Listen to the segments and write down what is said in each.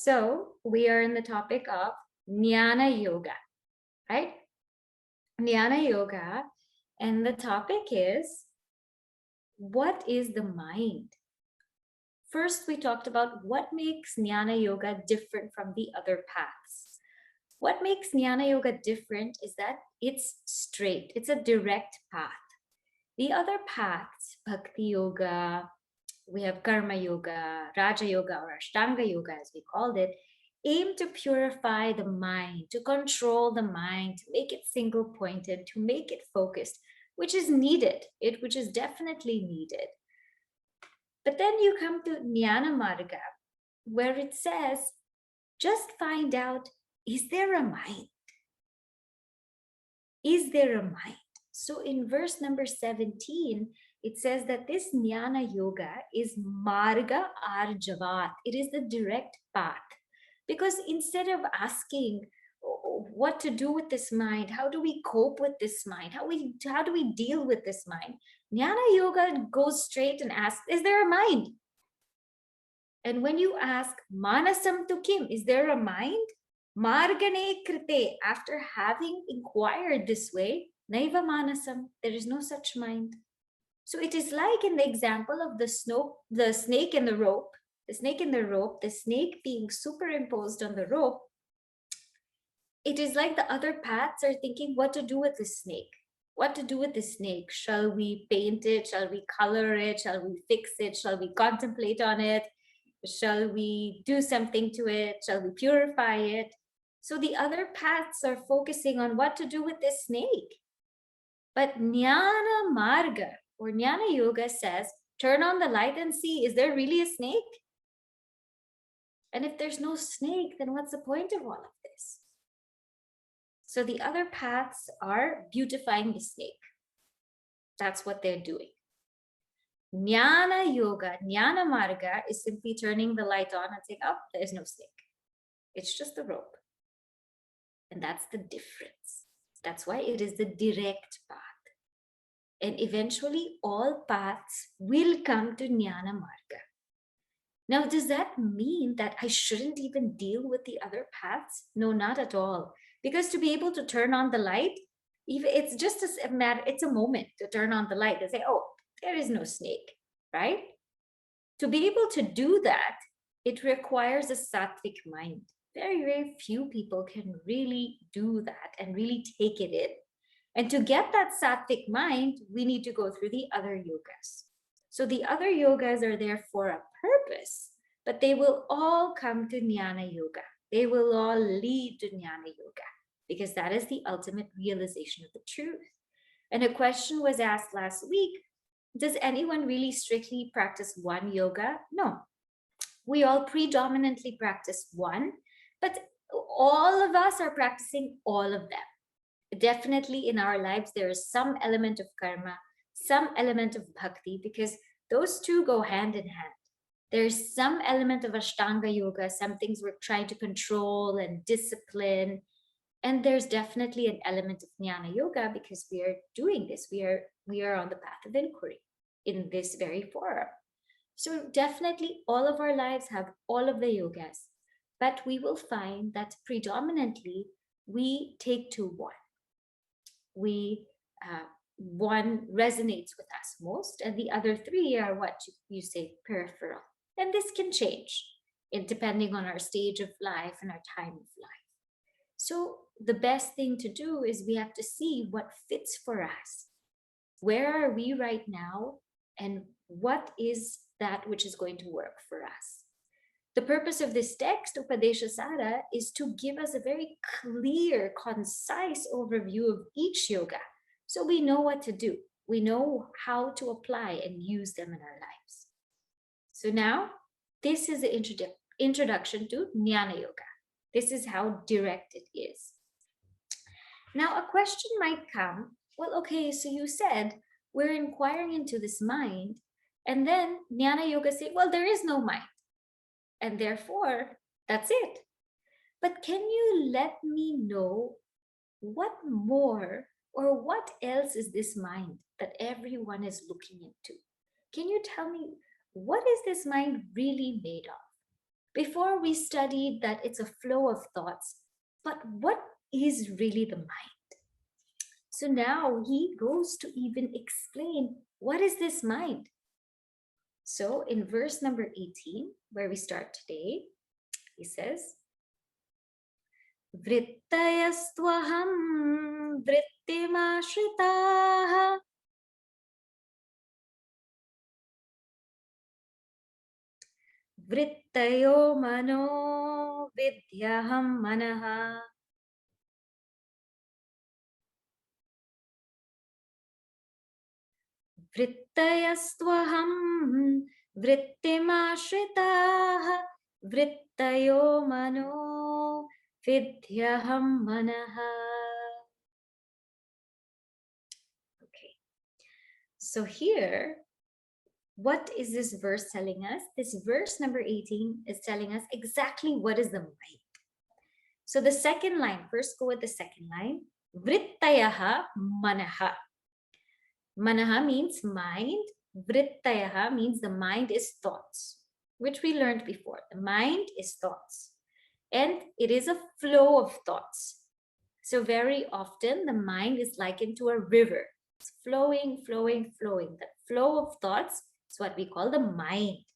So we are in the topic of Jnana Yoga, right? Jnana Yoga, and the topic is, what is the mind? First, we talked about what makes Jnana Yoga different from the other paths. What makes Jnana Yoga different is that it's straight, it's a direct path. The other paths, Bhakti Yoga, we have Karma Yoga, Raja Yoga, or Ashtanga Yoga, as we called it, aim to purify the mind, to control the mind, to make it single pointed, to make it focused, which is needed, which is definitely needed. But then you come to Jnana Marga, where it says, just find out, is there a mind? Is there a mind? So in verse number 17, it says that this Jnana Yoga is Marga Arjavat. It is the direct path. Because instead of asking what to do with this mind, how do we cope with this mind, how do we deal with this mind, Jnana Yoga goes straight and asks, is there a mind? And when you ask, Manasam tu kim, is there a mind? Margane krite, after having inquired this way, Naiva Manasam, there is no such mind. So it is like in the example of the snake and the rope, the snake being superimposed on the rope. It is like the other paths are thinking what to do with the snake. What to do with the snake? Shall we paint it? Shall we color it? Shall we fix it? Shall we contemplate on it? Shall we do something to it? Shall we purify it? So the other paths are focusing on what to do with this snake. But Jnana Marga or Jnana Yoga says, turn on the light and see, is there really a snake? And if there's no snake, then what's the point of all of this? So the other paths are beautifying the snake. That's what they're doing. Jnana Yoga, Jnana Marga is simply turning the light on and saying, oh, there's no snake. It's just the rope. And that's the difference. That's why it is the direct path. And eventually all paths will come to Jnana Marga. Now, does that mean that I shouldn't even deal with the other paths? No, not at all. Because to be able to turn on the light, even it's just a matter, it's a moment to turn on the light and say, oh, there is no snake, right? To be able to do that, it requires a sattvic mind. Very, very few people can really do that and really take it in. And to get that sattvic mind, we need to go through the other yogas. So the other yogas are there for a purpose, but they will all come to Jnana Yoga. They will all lead to Jnana Yoga because that is the ultimate realization of the truth. And a question was asked last week, does anyone really strictly practice one yoga? No. We all predominantly practice one, but all of us are practicing all of them. Definitely in our lives, there is some element of karma, some element of bhakti, because those two go hand in hand. There's some element of Ashtanga Yoga, some things we're trying to control and discipline. And there's definitely an element of Jnana Yoga because we are doing this. We are on the path of inquiry in this very forum. So definitely all of our lives have all of the yogas, but we will find that predominantly we take to one. One resonates with us most, and the other three are what you say peripheral. And this can change depending on our stage of life and our time of life. So the best thing to do is we have to see what fits for us. Where are we right now? And what is that which is going to work for us? The purpose of this text, Upadesha Sara, is to give us a very clear, concise overview of each yoga. So we know what to do. We know how to apply and use them in our lives. So now, this is the introduction to Jnana Yoga. This is how direct it is. Now, a question might come, well, okay, so you said we're inquiring into this mind, and then Jnana Yoga say, well, there is no mind. And therefore, that's it. But can you let me know what more or what else is this mind that everyone is looking into? Can you tell me what is this mind really made of? Before we studied that it's a flow of thoughts, but what is really the mind? So now he goes to even explain what is this mind. So in verse number 18, where we start today, he says, Vrittayastvaham vrittimashritah vrittayo mano vidyaham manaha vrittayastvaham vrittimashritah vrittayo mano vidyaham manaha. Okay, so here, what is this verse telling us? This verse number 18 is telling us exactly what is the mind. So the second line, first go with the second line. Vrittayaha manaha. Manaha means mind. Vrittayaha means the mind is thoughts, which we learned before. The mind is thoughts. And it is a flow of thoughts. So very often the mind is likened to a river. It's flowing, flowing, flowing. That flow of thoughts is what we call the mind.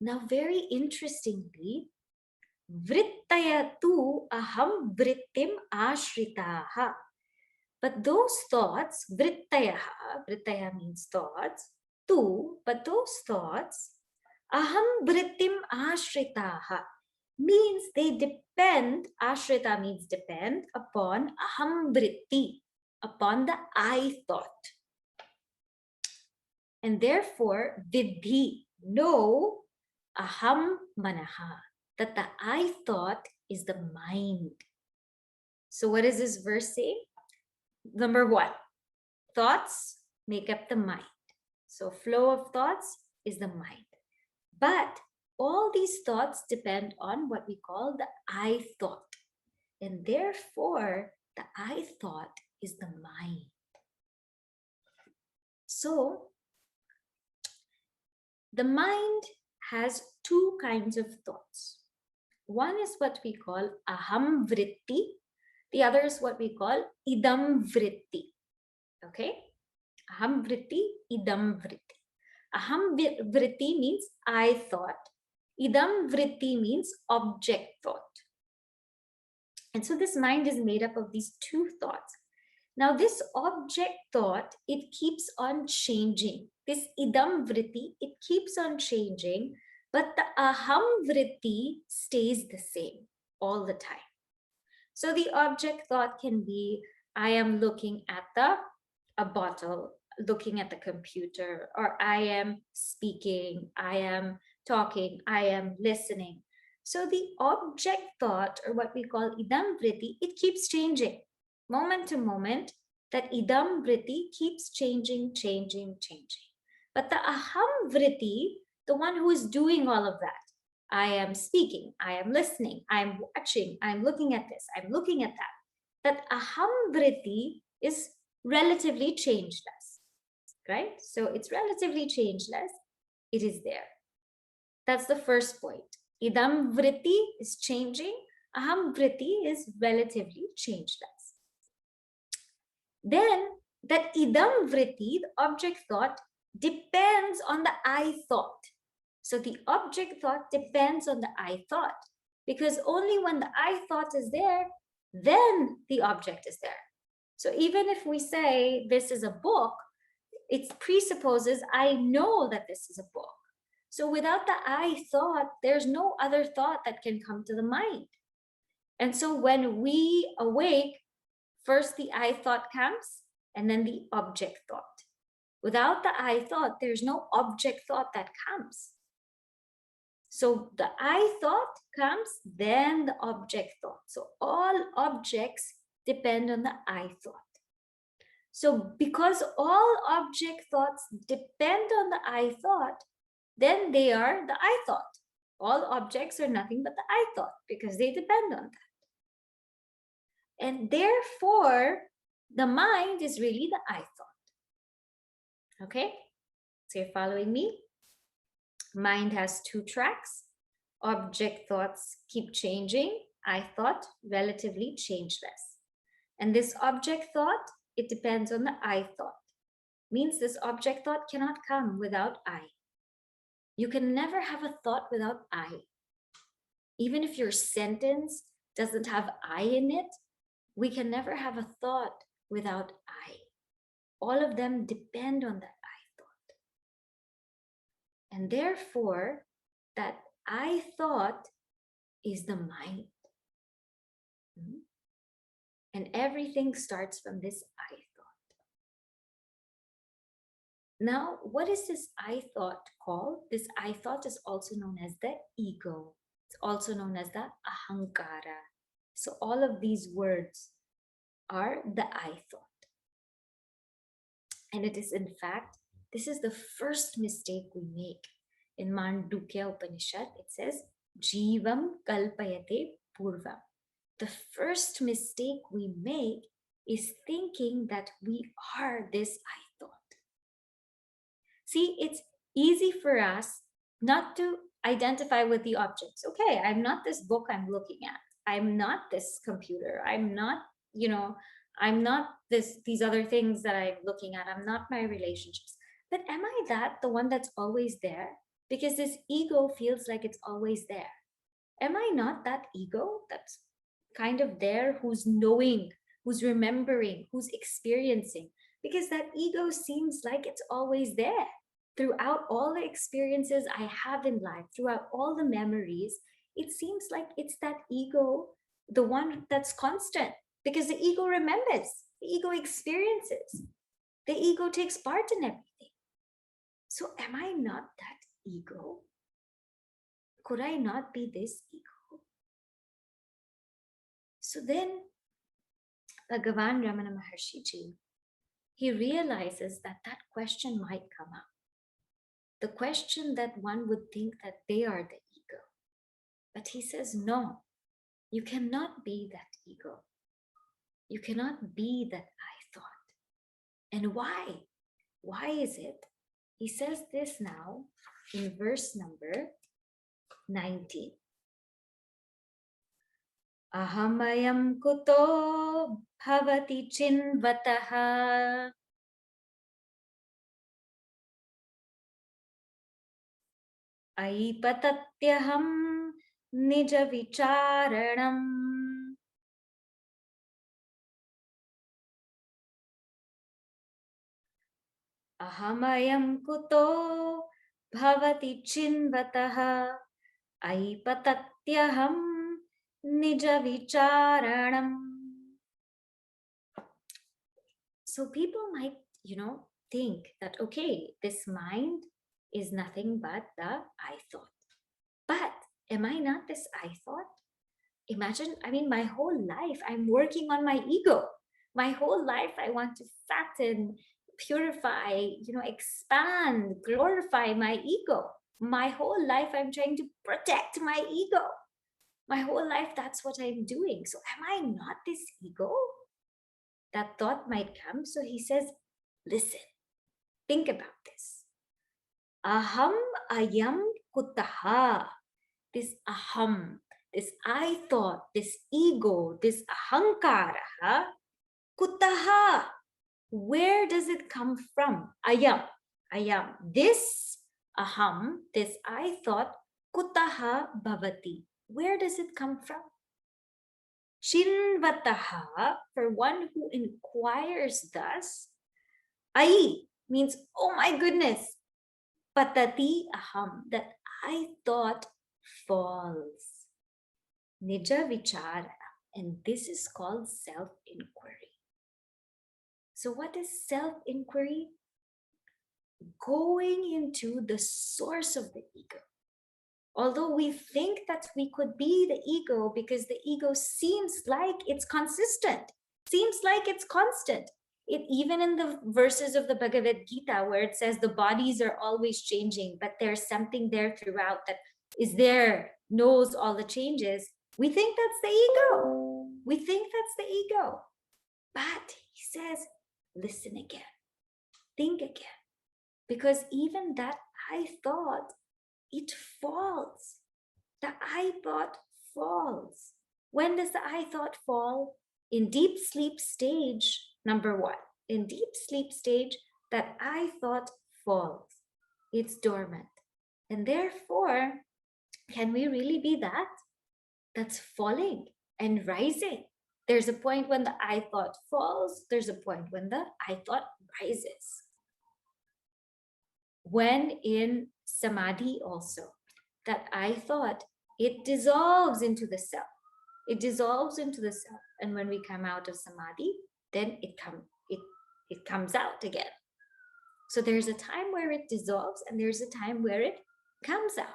Now, very interestingly, vrittayatu aham vrittim ashritaha. But those thoughts, vrittaya means thoughts, but those thoughts, aham vrittim ashritaha, means they depend, ashrita means depend, upon aham vritti, upon the I thought. And therefore, vidhi, know, aham manaha, that the I thought is the mind. So what does this verse say? Number one, thoughts make up the mind. So flow of thoughts is the mind. But all these thoughts depend on what we call the I thought. And therefore, the I thought is the mind. So the mind has two kinds of thoughts. One is what we call aham vritti. The other is what we call idam vritti. Okay? Aham vritti, idam vritti. Aham vritti means I thought. Idam vritti means object thought. And so this mind is made up of these two thoughts. Now this object thought, it keeps on changing. This idam vritti, it keeps on changing, but the aham vritti stays the same all the time. So the object thought can be, I am looking at a bottle, looking at the computer, or I am speaking, I am talking, I am listening. So the object thought, or what we call idam vritti, it keeps changing. Moment to moment, that idam vritti keeps changing. But the aham vritti, the one who is doing all of that, I am speaking, I am listening, I am watching, I am looking at this, I am looking at that. That aham vritti is relatively changeless, right? So it's relatively changeless. It is there. That's the first point. Idam vritti is changing. Aham vritti is relatively changeless. Then that idam vritti, the object thought, depends on the I thought. So the object thought depends on the I thought, because only when the I thought is there, then the object is there. So even if we say this is a book, it presupposes I know that this is a book. So without the I thought, there's no other thought that can come to the mind. And so when we awake, first the I thought comes, and then the object thought. Without the I thought, there's no object thought that comes. So the I thought comes, then the object thought. So all objects depend on the I thought. So because all object thoughts depend on the I thought, then they are the I thought. All objects are nothing but the I thought because they depend on that. And therefore, the mind is really the I thought. Okay? So you're following me? Mind has two tracks. Object thoughts keep changing. I thought relatively changeless. And this object thought, it depends on the I thought. Means this object thought cannot come without I. You can never have a thought without I. Even if your sentence doesn't have I in it, we can never have a thought without I. All of them depend on that I thought. And therefore, that I thought is the mind. And everything starts from this I thought. Now, what is this I thought called? This I thought is also known as the ego. It's also known as the ahankara. So all of these words are the I thought. And it is, in fact, this is the first mistake we make. In Mandukya Upanishad, it says, Jivam kalpayate purvam. The first mistake we make is thinking that we are this I thought. See, it's easy for us not to identify with the objects. Okay, I'm not this book I'm looking at. I'm not this computer. I'm not, I'm not these other things that I'm looking at. I'm not my relationships. But am I the one that's always there? Because this ego feels like it's always there. Am I not that ego that's kind of there, who's knowing, who's remembering, who's experiencing? Because that ego seems like it's always there. Throughout all the experiences I have in life, throughout all the memories, it seems like it's that ego, the one that's constant, because the ego remembers, the ego experiences, the ego takes part in everything. So am I not that ego? Could I not be this ego? So then Bhagavan Ramana Maharishi ji, he realizes that that question might come up. The question that one would think that they are the ego. But he says, no, you cannot be that ego. You cannot be that I thought. And why? Why is it? He says this now in verse number 90. Ahamayam kuto bhavati chinvataha aipatatyaham nija vicharanam. Ahamayam kuto bhavati chinvataha aipatatyaham nija vicharanam. So people might, think that, okay, this mind is nothing but the I thought. But am I not this I thought? Imagine, my whole life I'm working on my ego. My whole life I want to fatten, purify, expand, glorify my ego. My whole life I'm trying to protect my ego. My whole life that's what I'm doing. So am I not this ego? That thought might come. So he says, listen, think about this. Aham ayam kutaha. This aham, this I thought, this ego, this ahankara, kutaha. Where does it come from? Ayam. This aham, this I thought, kutaha bhavati. Where does it come from? Chinvataha, for one who inquires thus, ai means, oh my goodness, patati aham, that I thought falls. Nija vichara, and this is called self-inquiry. So what is self-inquiry? Going into the source of the ego. Although we think that we could be the ego because the ego seems like it's consistent, seems like it's constant. Even in the verses of the Bhagavad Gita where it says the bodies are always changing, but there's something there throughout that is there, knows all the changes, we think that's the ego. We think that's the ego. But he says, listen again, think again, because even that I thought, it falls. the I thought falls. When does the I thought fall? In deep sleep stage, number one. In deep sleep stage, that I thought falls. It's dormant. And therefore, can we really be that? That's falling and rising. There's a point when the I thought falls. There's a point when the I thought rises. When in samadhi also, that I thought, it dissolves into the self. It dissolves into the self. And when we come out of samadhi, then it comes out again. So there's a time where it dissolves and there's a time where it comes out.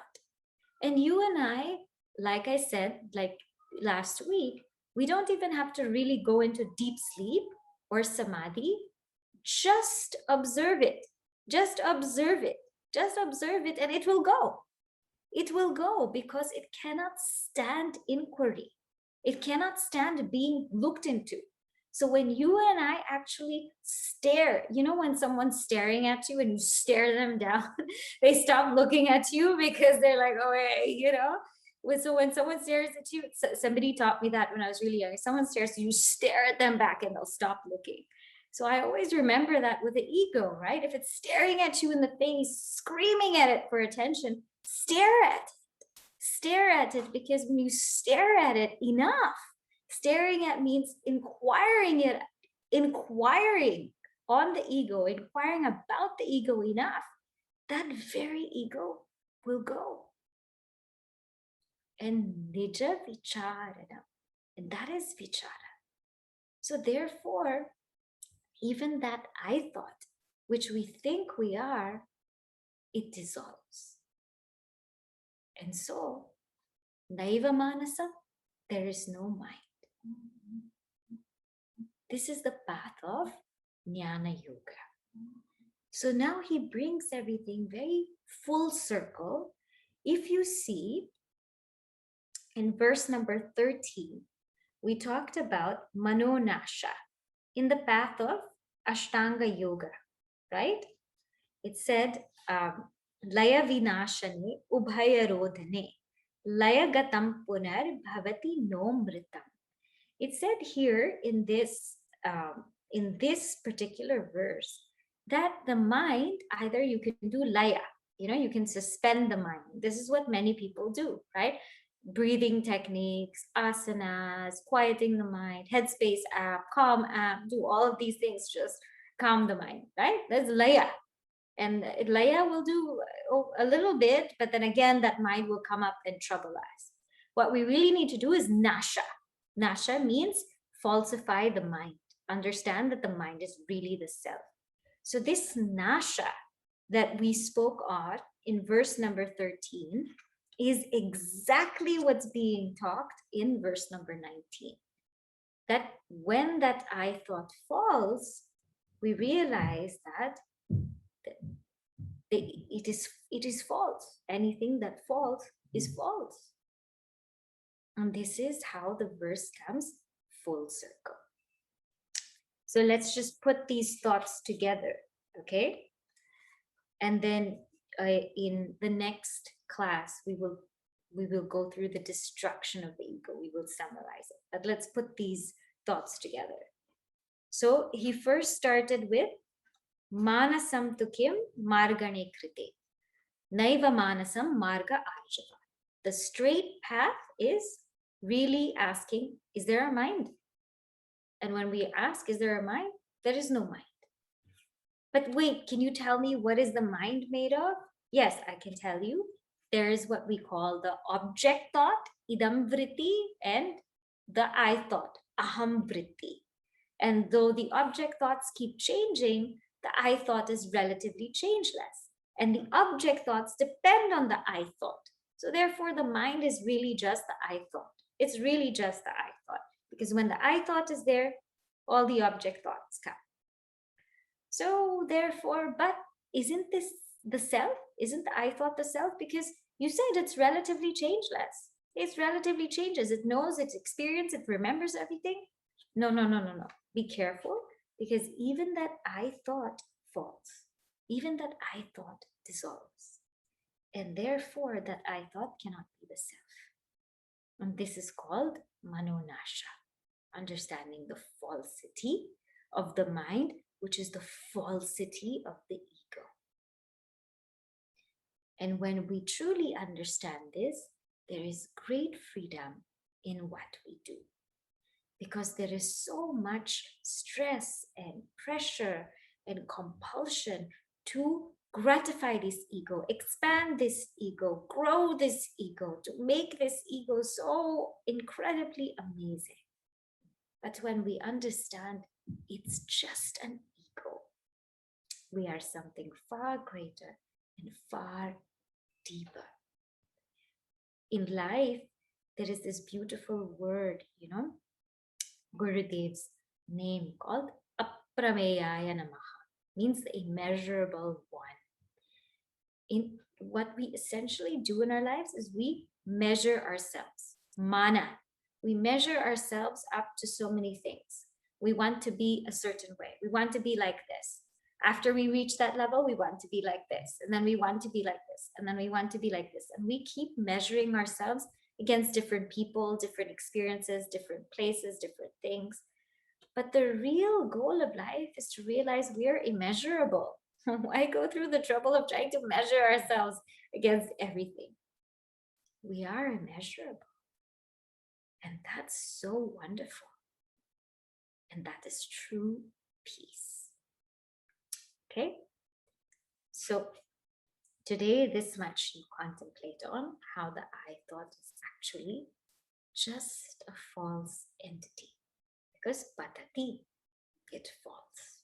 And you and I, like I said, like last week, we don't even have to really go into deep sleep or samadhi. Just observe it. Just observe it. Just observe it and it will go. It will go because it cannot stand inquiry. It cannot stand being looked into. So when you and I actually stare, you know, when someone's staring at you and you stare them down, they stop looking at you because they're like, oh, hey, you know. So when someone stares at you, somebody taught me that when I was really young. If someone stares at you, stare at them back and they'll stop looking. So I always remember that with the ego, right? If it's staring at you in the face, screaming at it for attention, stare at it. Stare at it, because when you stare at it enough, staring at means inquiring on the ego, inquiring about the ego enough, that very ego will go. And nija vicharana, and that is vichara. So therefore, even that I thought, which we think we are, it dissolves. And so, naiva manasa, there is no mind. This is the path of Jnana Yoga. So now he brings everything very full circle. If you see, in verse number 13, we talked about manonasha in the path of Ashtanga Yoga, right? It said, laya vinashane ubhaya rodhane laya gatam punar bhavati no mritam. It said here in this particular verse that the mind, either you can do laya, you know, you can suspend the mind. This is what many people do, right? Breathing techniques, asanas, quieting the mind, headspace app, calm app, do all of these things, just calm the mind, right? That's laya. And laya will do a little bit, but then again, that mind will come up and trouble us. What we really need to do is nasha. Nasha means falsify the mind. Understand that the mind is really the self. So this nasha that we spoke on in verse number 13 is exactly what's being talked in verse number 19. That when that I thought falls, we realize that it is false. Anything that falls is false. And this is how the verse comes full circle. So let's just put these thoughts together, okay? And then in the next class, we will go through the destruction of the ego. We will summarize it. But let's put these thoughts together. So he first started with manasam tu kim margane krite. Naiva manasam marga arjava. The straight path is really asking, is there a mind? And when we ask, is there a mind? There is no mind. But wait, can you tell me what is the mind made of? Yes, I can tell you. There is what we call the object thought, idam vritti, and the I thought, aham vritti. And though the object thoughts keep changing, the I thought is relatively changeless. And the object thoughts depend on the I thought. So therefore, the mind is really just the I thought. It's really just the I thought. Because when the I thought is there, all the object thoughts come. So therefore, but isn't this the self? Isn't the I thought the self? Because you said it's relatively changeless. It's relatively changes. It knows its experience. It remembers everything. No. Be careful, because even that I thought falls. Even that I thought dissolves. And therefore, that I thought cannot be the self. And this is called manonasha, understanding the falsity of the mind, which is the falsity of the ego. And when we truly understand this, there is great freedom in what we do. Because there is so much stress and pressure and compulsion to gratify this ego, expand this ego, grow this ego, to make this ego so incredibly amazing. But when we understand it's just an ego, we are something far greater and far deeper. In life, there is this beautiful word, Gurudev's name called Aprameyaya Namaha, means the immeasurable one. In what we essentially do in our lives is we measure ourselves. Mana. We measure ourselves up to so many things. We want to be a certain way. We want to be like this. After we reach that level, we want to be like this. And then we want to be like this. And then we want to be like this. And we keep measuring ourselves against different people, different experiences, different places, different things. But the real goal of life is to realize we're immeasurable. Why go through the trouble of trying to measure ourselves against everything? We are immeasurable. And that's so wonderful. And that is true peace. Okay? So today, this much you contemplate on how the I thought is actually just a false entity. Because patati, it falls.